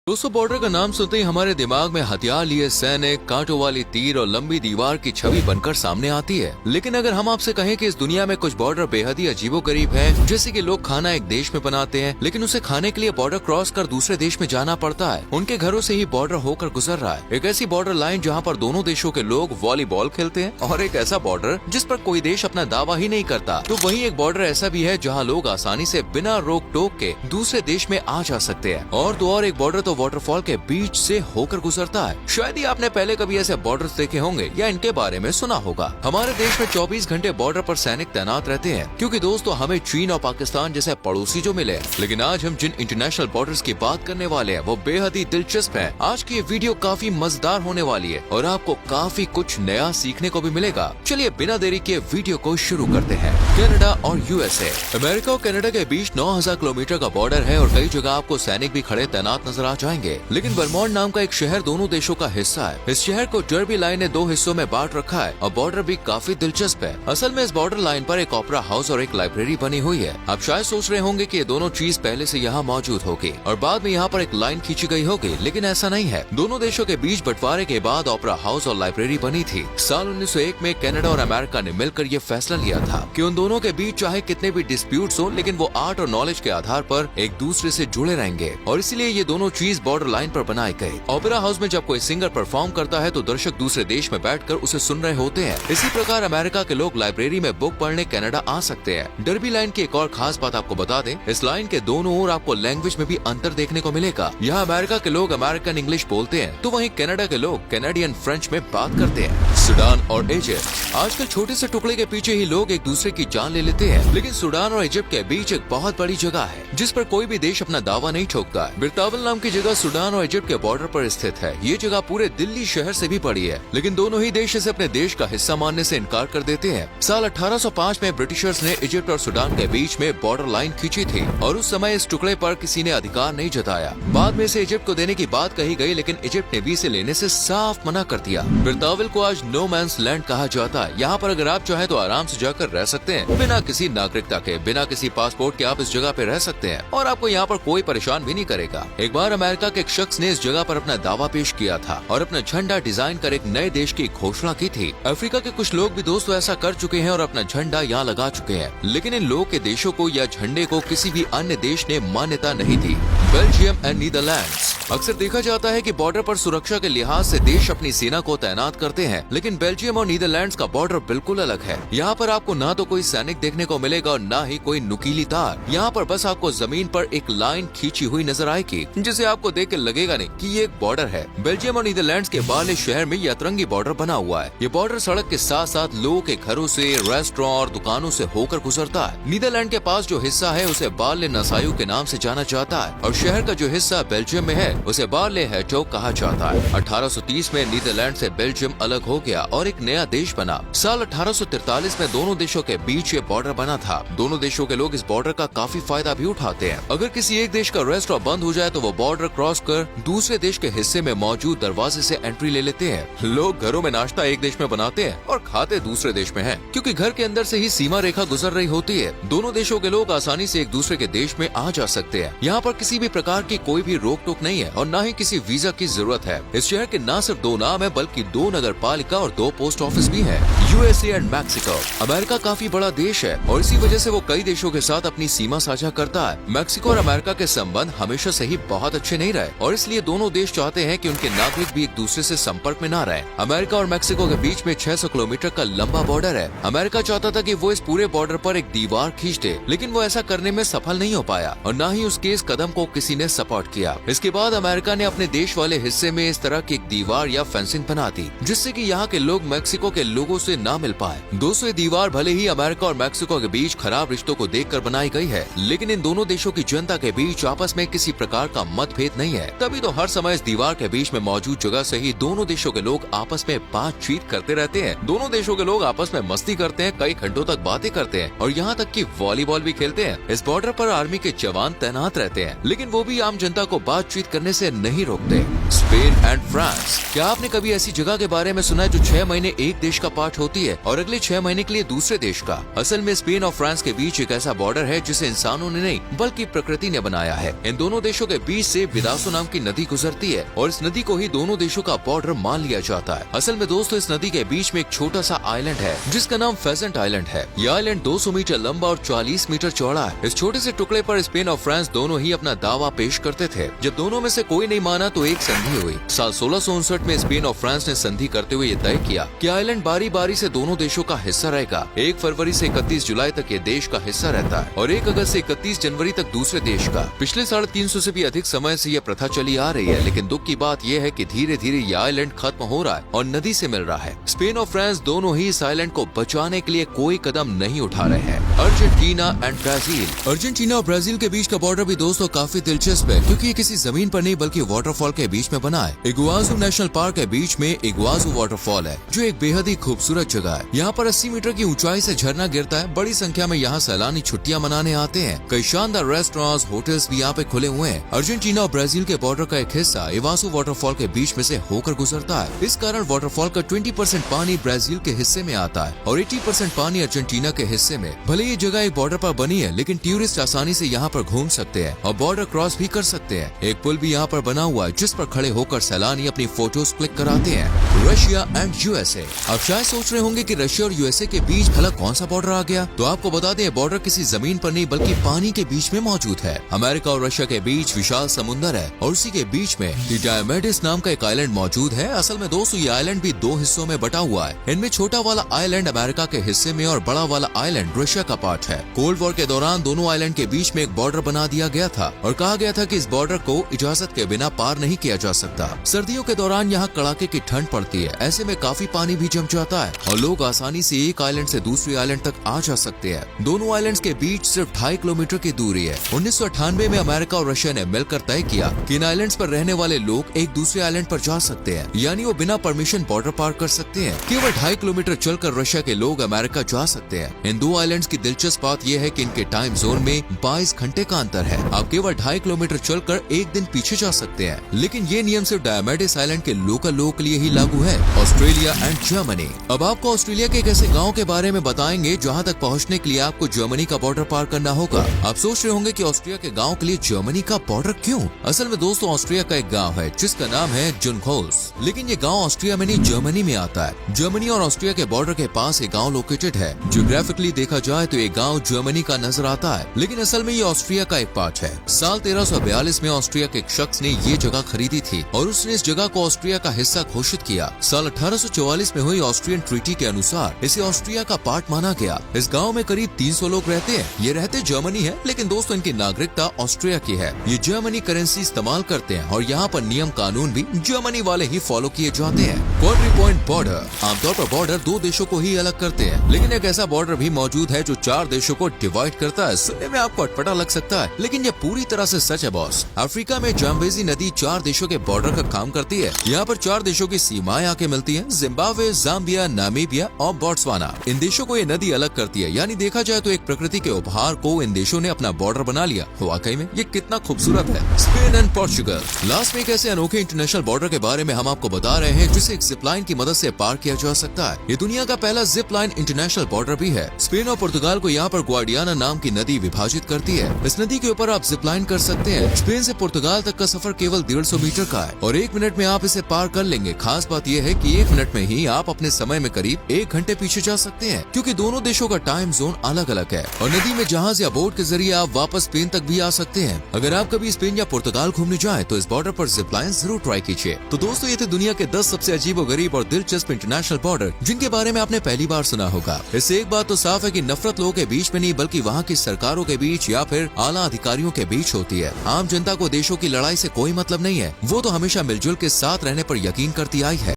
दोस्तों, बॉर्डर का नाम सुनते ही हमारे दिमाग में हथियार लिए सैनिक, कांटों वाली तीर और लंबी दीवार की छवि बनकर सामने आती है। लेकिन अगर हम आपसे कहें कि इस दुनिया में कुछ बॉर्डर बेहद ही अजीबोगरीब है, जैसे कि लोग खाना एक देश में बनाते हैं लेकिन उसे खाने के लिए बॉर्डर क्रॉस कर दूसरे देश में जाना पड़ता है, उनके घरों से ही बॉर्डर होकर गुजर रहा है। एक ऐसी बॉर्डर लाइन जहाँ पर दोनों देशों के लोग वॉलीबॉल खेलते हैं, और एक ऐसा बॉर्डर जिस पर कोई देश अपना दावा ही नहीं करता। तो वहीं एक बॉर्डर ऐसा भी है जहाँ लोग आसानी से बिना रोक टोक के दूसरे देश में आ जा सकते हैं। और तो और एक बॉर्डर तो वाटरफॉल के बीच से होकर गुजरता है। शायद ही आपने पहले कभी ऐसे बॉर्डर्स देखे होंगे या इनके बारे में सुना होगा। हमारे देश में 24 घंटे बॉर्डर पर सैनिक तैनात रहते हैं, क्योंकि दोस्तों हमें चीन और पाकिस्तान जैसे पड़ोसी जो मिले। लेकिन आज हम जिन इंटरनेशनल बॉर्डर्स की बात करने वाले हैं वो बेहद ही दिलचस्प है। आज की ये वीडियो काफी मजेदार होने वाली है और आपको काफी कुछ नया सीखने को भी मिलेगा। चलिए बिना देरी के वीडियो को शुरू करते हैं। कनाडा और यूएसए। अमेरिका और कनाडा के बीच 9000 किलोमीटर का बॉर्डर है और कई जगह आपको सैनिक भी खड़े तैनात नजर आ जाएंगे। लेकिन वर्मोंट नाम का एक शहर दोनों देशों का हिस्सा है। इस शहर को डर्बी लाइन ने 2 हिस्सों में बांट रखा है और बॉर्डर भी काफी दिलचस्प है। असल में इस बॉर्डर लाइन पर एक ओपेरा हाउस और एक लाइब्रेरी बनी हुई है। आप शायद सोच रहे होंगे कि ये दोनों चीज पहले से यहाँ मौजूद होगी और बाद में यहाँ पर एक लाइन खींची गई होगी, लेकिन ऐसा नहीं है। दोनों देशों के बीच बंटवारे के बाद ओपेरा हाउस और लाइब्रेरी बनी थी। साल 1901 में कनाडा और अमेरिका ने मिलकर ये फैसला लिया था कि उन दोनों के बीच चाहे कितने भी डिस्प्यूट्स हो, लेकिन वो आर्ट और नॉलेज के आधार पर एक दूसरे से जुड़े रहेंगे, और इसलिए ये दोनों चीज बॉर्डर लाइन पर बनाई गई। ओपेरा हाउस में जब कोई सिंगर परफॉर्म करता है तो दर्शक दूसरे देश में बैठकर उसे सुन रहे होते हैं। इसी प्रकार अमेरिका के लोग लाइब्रेरी में बुक पढ़ने कनाडा आ सकते हैं। डर्बी लाइन की एक और खास बात आपको बता दें, इस लाइन के दोनों ओर आपको लैंग्वेज में भी अंतर देखने को मिलेगा। यहाँ अमेरिका के लोग अमेरिकन इंग्लिश बोलते हैं, तो वहीं कनाडा के लोग कैनेडियन फ्रेंच में बात करते हैं। सूडान और इजिप्ट। आजकल छोटे से टुकड़े के पीछे ही लोग एक दूसरे की जान ले लेते हैं, लेकिन सूडान और इजिप्ट के बीच एक बहुत बड़ी जगह है जिस पर कोई भी देश अपना दावा नहीं ठोकता। बिरतावल नाम की जगह सूडान और इजिप्ट के बॉर्डर पर स्थित है। ये जगह पूरे दिल्ली शहर से भी बड़ी है, लेकिन दोनों ही देश इसे अपने देश का हिस्सा मानने से इनकार कर देते हैं। साल 1805 में ब्रिटिशर्स ने इजिप्ट और सूडान के बीच में बॉर्डर लाइन खींची थी और उस समय इस टुकड़े पर किसी ने अधिकार नहीं जताया। बाद में इसे इजिप्ट को देने की बात कही गई, लेकिन इजिप्ट ने भी इसे लेने से साफ मना कर दिया। बिरतावल को आज नो मैंस लैंड कहा जाता है। यहाँ पर अगर आप चाहें तो आराम से जाकर रह सकते हैं, बिना किसी नागरिकता के, बिना किसी पासपोर्ट के आप इस जगह पे रह सकते हैं और आपको यहाँ पर कोई परेशान भी नहीं करेगा। एक बार अमेरिका के एक शख्स ने इस जगह पर अपना दावा पेश किया था और अपना झंडा डिजाइन कर एक नए देश की घोषणा की थी। अफ्रीका के कुछ लोग भी दोस्तों ऐसा कर चुके हैं और अपना झंडा यहाँ लगा चुके हैं, लेकिन इन लोगों के देशों को या झंडे को किसी भी अन्य देश ने मान्यता नहीं दी। Belgium and Netherlands. अक्सर देखा जाता है कि बॉर्डर पर सुरक्षा के लिहाज से देश अपनी सेना को तैनात करते हैं, लेकिन बेल्जियम और नीदरलैंड्स का बॉर्डर बिल्कुल अलग है। यहाँ पर आपको ना तो कोई सैनिक देखने को मिलेगा और ना ही कोई नुकीली तार। यहाँ पर बस आपको जमीन पर एक लाइन खींची हुई नजर आएगी, जिसे आपको देख के लगेगा नहीं कि ये एक बॉर्डर है। बेल्जियम और नीदरलैंड्स के बाले शहर में यतरंगी बॉर्डर बना हुआ है। ये बॉर्डर सड़क के साथ साथ लोगों के घरों से, रेस्टोरेंट और दुकानों से होकर गुजरता है। नीदरलैंड के पास जो हिस्सा है उसे बार्ले नसायु के नाम से जाना जाता है और शहर का जो हिस्सा बेल्जियम में है उसे बार्ले हेटो कहा जाता है। 1830 में नीदरलैंड से बेल्जियम अलग हो गया और एक नया देश बना। साल 1843 में दोनों देशों के बीच ये बॉर्डर बना था। दोनों देशों के लोग इस बॉर्डर का काफी फायदा भी उठाते हैं। अगर किसी एक देश का रेस्टोरेंट बंद हो जाए तो वो बॉर्डर क्रॉस कर दूसरे देश के हिस्से में मौजूद दरवाजे से एंट्री ले लेते हैं। लोग घरों में नाश्ता एक देश में बनाते हैं और खाते दूसरे देश में हैं, क्योंकि घर के अंदर से ही सीमा रेखा गुजर रही होती है। दोनों देशों के लोग आसानी से एक दूसरे के देश में आ जा सकते हैं। यहाँ पर किसी भी प्रकार की कोई भी रोक टोक नहीं है और न ही किसी वीजा की जरूरत है। इस शहर के न सिर्फ 2 नाम है बल्कि 2 नगर पालिका और 2 पोस्ट ऑफिस भी है। USA and Mexico. अमेरिका काफी बड़ा देश है और इसी वजह से वो कई देशों के साथ अपनी सीमा साझा करता है। मैक्सिको और अमेरिका के संबंध हमेशा से ही बहुत अच्छे नहीं रहे और इसलिए दोनों देश चाहते हैं कि उनके नागरिक भी एक दूसरे से संपर्क में न रहे। अमेरिका और मैक्सिको के बीच में 600 किलोमीटर का लंबा बॉर्डर है। अमेरिका चाहता था कि वो इस पूरे बॉर्डर पर एक दीवार खींच दे, लेकिन वो ऐसा करने में सफल नहीं हो पाया और न ही उसके इस कदम को किसी ने सपोर्ट किया। इसके बाद अमेरिका ने अपने देश वाले हिस्से में इस तरह की एक दीवार या फेंसिंग बना दी, जिससे कि यहाँ के लोग मैक्सिको के लोगों से ना मिल पाए। दोस्तों, दीवार भले ही अमेरिका और मैक्सिको के बीच खराब रिश्तों को देखकर बनाई गई है, लेकिन इन दोनों देशों की जनता के बीच आपस में किसी प्रकार का मतभेद नहीं है। तभी तो हर समय इस दीवार के बीच में मौजूद जगह से ही दोनों देशों के लोग आपस में बातचीत करते रहते हैं। दोनों देशों के लोग आपस में मस्ती करते हैं, कई घंटों तक बातें करते हैं और यहाँ तक कि वॉलीबॉल भी खेलते हैं। इस बॉर्डर पर आर्मी के जवान तैनात रहते हैं, लेकिन वो भी आम जनता को बातचीत करने करने से नहीं रोकते। Spain and France. क्या आपने कभी ऐसी जगह के बारे में सुना है जो 6 महीने एक देश का पार्ट होती है और अगले 6 महीने के लिए दूसरे देश का? असल में स्पेन और फ्रांस के बीच एक ऐसा बॉर्डर है जिसे इंसानों ने नहीं बल्कि प्रकृति ने बनाया है। इन दोनों देशों के बीच से विदासो नाम की नदी गुजरती है और इस नदी को ही दोनों देशों का बॉर्डर मान लिया जाता है। असल में दोस्तों, इस नदी के बीच में एक छोटा सा आइलैंड है जिसका नाम फेजेंट आइलैंड है। यह आइलैंड 200 मीटर लंबा और 40 मीटर चौड़ा है। इस छोटे से टुकड़े पर स्पेन और फ्रांस दोनों ही अपना दावा पेश करते थे। जब दोनों में से कोई नहीं माना तो एक संधि हुई। साल 1659 में स्पेन और फ्रांस ने संधि करते हुए ये तय किया कि आइलैंड बारी बारी से दोनों देशों का हिस्सा रहेगा। 1 फरवरी से 31 जुलाई तक ये देश का हिस्सा रहता है और 1 अगस्त से 31 जनवरी तक दूसरे देश का। पिछले 350 से भी अधिक समय से यह प्रथा चली आ रही है, लेकिन दुख की बात यह है कि धीरे धीरे ये आइलैंड खत्म हो रहा है और नदी से मिल रहा है। स्पेन और फ्रांस दोनों ही इस आइलैंड को बचाने के लिए कोई कदम नहीं उठा रहे हैं। Argentina and Brazil. अर्जेंटीना और ब्राजील के बीच का बॉर्डर भी दोस्तों काफी दिलचस्प है, क्योंकि ये किसी जमीन पर नहीं बल्कि वाटरफॉल के बीच में बना है। इगुआजू नेशनल पार्क के बीच में इगुआजू वाटरफॉल है, जो एक बेहद ही खूबसूरत जगह है। यहाँ पर 80 मीटर की ऊंचाई से झरना गिरता है। बड़ी संख्या में यहाँ सैलानी छुट्टियां मनाने आते हैं। कई शानदार रेस्टोरेंट्स, होटल्स भी यहाँ पे खुले हुए हैं। अर्जेंटीना और ब्राजील के बॉर्डर का एक हिस्सा इवासू वाटरफॉल के बीच में से होकर गुजरता है। इस कारण वाटरफॉल का 20% पानी ब्राजील के हिस्से में आता है और 80% पानी अर्जेंटीना के हिस्से में। भले ये जगह एक बॉर्डर पर बनी है, लेकिन टूरिस्ट आसानी से यहाँ पर घूम सकते हैं और बॉर्डर क्रॉस भी कर सकते हैं। एक पुल भी यहाँ पर बना हुआ है जिस पर खड़े होकर सैलानी अपनी फोटोज क्लिक कराते हैं। Russia and USA. अब शायद सोच रहे होंगे कि रशिया और यूएसए के बीच भला कौन सा बॉर्डर आ गया? तो आपको बता दें, बॉर्डर किसी जमीन पर नहीं बल्कि पानी के बीच में मौजूद है। अमेरिका और रशिया के बीच विशाल समुद्र है और उसी के बीच में डायमेडिस नाम का एक आइलैंड मौजूद है। असल में दोस्तों, ये आइलैंड भी 2 हिस्सों में बटा हुआ है। इनमें छोटा वाला आइलैंड अमेरिका के हिस्से में और बड़ा वाला आइलैंड रशिया का पार्ट है। कोल्ड वॉर के दौरान दोनों आइलैंड के बीच में एक बॉर्डर बना दिया गया था और कहा गया था कि इस बॉर्डर को इजाजत के बिना पार नहीं किया जा सकता। सर्दियों के दौरान यहाँ कड़ाके की ठंड पड़ती है, ऐसे में काफी पानी भी जम जाता है और लोग आसानी से एक आइलैंड से दूसरे आइलैंड तक आ जा सकते हैं। दोनों आइलैंड्स के बीच सिर्फ 2.5 किलोमीटर की दूरी है। 1998 में अमेरिका और रशिया ने मिलकर तय किया कि इन आइलैंड्स पर रहने वाले लोग एक दूसरे आइलैंड पर जा सकते हैं, यानी वो बिना परमिशन बॉर्डर पार कर सकते हैं। केवल 2.5 किलोमीटर चलकर रशिया के लोग अमेरिका जा सकते हैं। इन 2 आइलैंड्स की दिलचस्प बात यह है कि इनके टाइम जोन में 22 घंटे का अंतर है। आप केवल 2.5 किलोमीटर चलकर एक दिन पीछे जा सकते हैं, लेकिन ये नियम सिर्फ डायमेडिस आइलैंड के लोकल लोगों के लिए ही लागू है। Australia and Germany. अब आपको ऑस्ट्रेलिया के एक ऐसे गाँव के बारे में बताएंगे जहाँ तक पहुँचने के लिए आपको जर्मनी का बॉर्डर पार करना होगा। आप सोच रहे होंगे कि ऑस्ट्रिया के गाँव के लिए जर्मनी का बॉर्डर क्यों? असल में दोस्तों, ऑस्ट्रिया का एक गाँव है जिसका नाम है जुनघोस, लेकिन ये गाँव ऑस्ट्रिया में नहीं जर्मनी में आता है। जर्मनी और ऑस्ट्रिया के बॉर्डर के पास ये गाँव लोकेटेड है। ज्योग्राफिकली देखा जाए तो ये गाँव जर्मनी का नजर आता है, लेकिन असल में ये ऑस्ट्रिया का एक पार्ट है। साल 1342 में ऑस्ट्रिया के एक शख्स ने ये जगह खरीदी थी और उसने इस जगह को ऑस्ट्रिया का हिस्सा घोषित किया। साल 1844 में हुई ऑस्ट्रियन ट्रीटी के अनुसार इसे ऑस्ट्रिया का पार्ट माना गया। इस गाँव में करीब 300 लोग रहते हैं। ये रहते जर्मनी है, लेकिन दोस्तों इनकी नागरिकता ऑस्ट्रिया की है। ये जर्मनी करेंसी इस्तेमाल करते हैं और यहाँ पर नियम कानून भी जर्मनी वाले ही फॉलो किए जाते हैं। Boundary point border. आमतौर पर बॉर्डर 2 देशों को ही अलग करते हैं, लेकिन एक ऐसा बॉर्डर भी मौजूद है जो 4 देशों को डिवाइड करता है। सुनने में आपको अटपटा लग सकता है, लेकिन ये पूरी तरह से सच है बॉस। अफ्रीका में जाम्बेजी नदी 4 देशों के बॉर्डर का काम करती है। यहाँ पर 4 देशों की सीमाएं आके मिलती हैं, जिम्बाब्वे, जाम्बिया, नामीबिया और बोट्सवाना। इन देशों को ये नदी अलग करती है। यानी देखा जाए तो एक प्रकृति के उपहार को इन देशों ने अपना बॉर्डर बना लिया। वाकई में ये कितना खूबसूरत है। Spain and Portugal. लास्ट में एक ऐसे अनोखे इंटरनेशनल बॉर्डर के बारे में हम आपको बता रहे हैं जिसे एक जिप लाइन की मदद से पार किया जा सकता है। ये दुनिया का पहला जिप लाइन इंटरनेशनल बॉर्डर भी है। स्पेन और पुर्तगाल को यहाँ पर ग्वाडियाना नाम की नदी विभाजित करती है। इस नदी के ऊपर आप जिप लाइन कर सकते हैं। स्पेन से पुर्तगाल तक का सफर केवल 150 मीटर का है और 1 मिनट में आप इसे पार कर लेंगे। खास बात यह है कि 1 मिनट में ही आप अपने समय में करीब 1 घंटे पीछे जा सकते हैं, क्योंकि दोनों देशों का टाइम जोन अलग अलग है। और नदी में जहाज या बोट के जरिए आप वापस स्पेन तक भी आ सकते हैं। अगर आप कभी स्पेन या पुर्तगाल घूमने जाएं तो इस बॉर्डर पर जिप लाइन जरूर ट्राई कीजिए। तो दोस्तों, ये थे दुनिया के 10 सबसे अजीबोगरीब और दिलचस्प इंटरनेशनल बॉर्डर जिनके बारे में आपने पहली बार सुना होगा। इससे एक बात तो साफ है कि नफरत लोगों के बीच में नहीं बल्कि वहाँ की सरकारों के बीच या फिर आला अधिकारियों के बीच होती है। आम जनता को देशों की लड़ाई से कोई मतलब नहीं है। वो तो हमेशा मिलजुल के साथ रहने पर यकीन करती आई है।